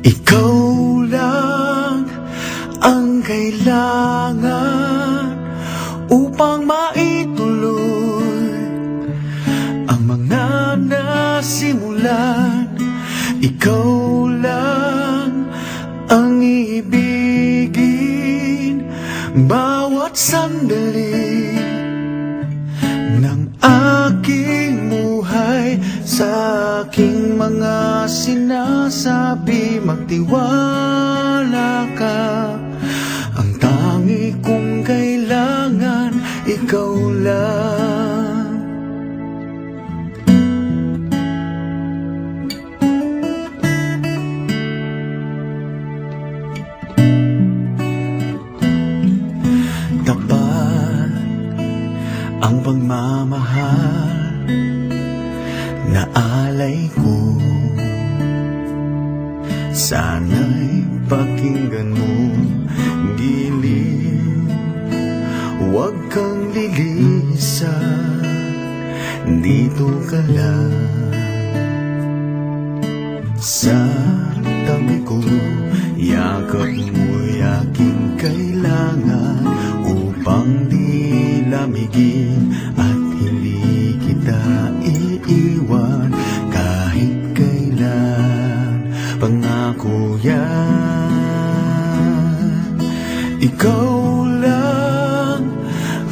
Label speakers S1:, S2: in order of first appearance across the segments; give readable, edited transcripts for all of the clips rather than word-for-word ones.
S1: Ikaw lang ang kailangan upang maituloy ang mga nasimulan. Ikaw lang ang ibigin bawat sandali ng aking buhay. Sa aking mga sinasabi, magtiwala ka. Ang tangi kong kailangan, ikaw lang. Tapat ang pagmamahal na alay ko. Sana'y pakinggan mo, giliw, huwag kang lilisan, dito ka lang. Sa tabi ko, yakap mo'y aking kailangan upang di lamigin at hindi kita iiwan kahit kailan. Pangako yan, ikaw lang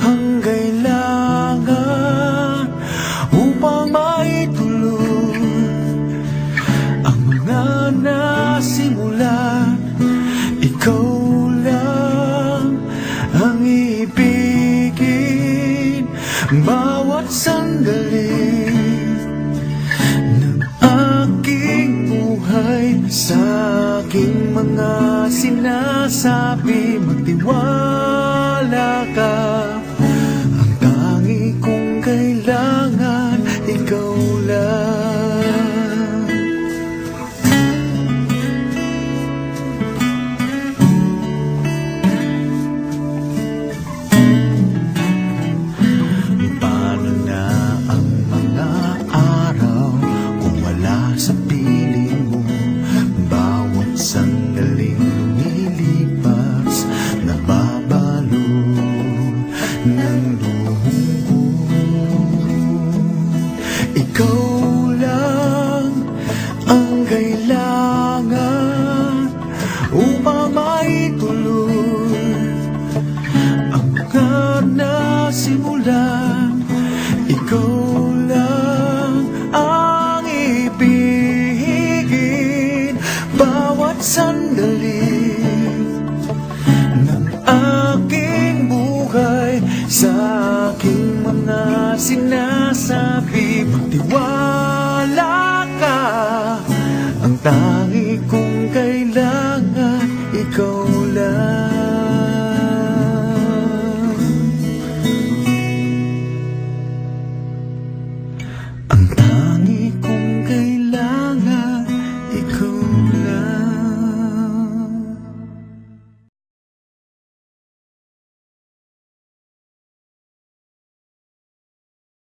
S1: ang kailangan upang maituloy ang mga nasimulan. Ikaw lang ang ibigin bawat sandali ng aking buhay. Sa aking mga sinasabi, magtiwala ka. Ang tangi kong kailangan, ikaw lang. Paano na ang mga araw kung wala sa piling mo? Bawat sandaling lumilipas, nababalot ng luhong ko. Ikaw lang ang kailangan upang maituloy ang mga nasimulan. Ikaw lang ang ibigin bawat sandali ng aking buhay. Sa aking mga sinasabi, magtiwala ka. Ang tangi kong kailangan, ikaw lang.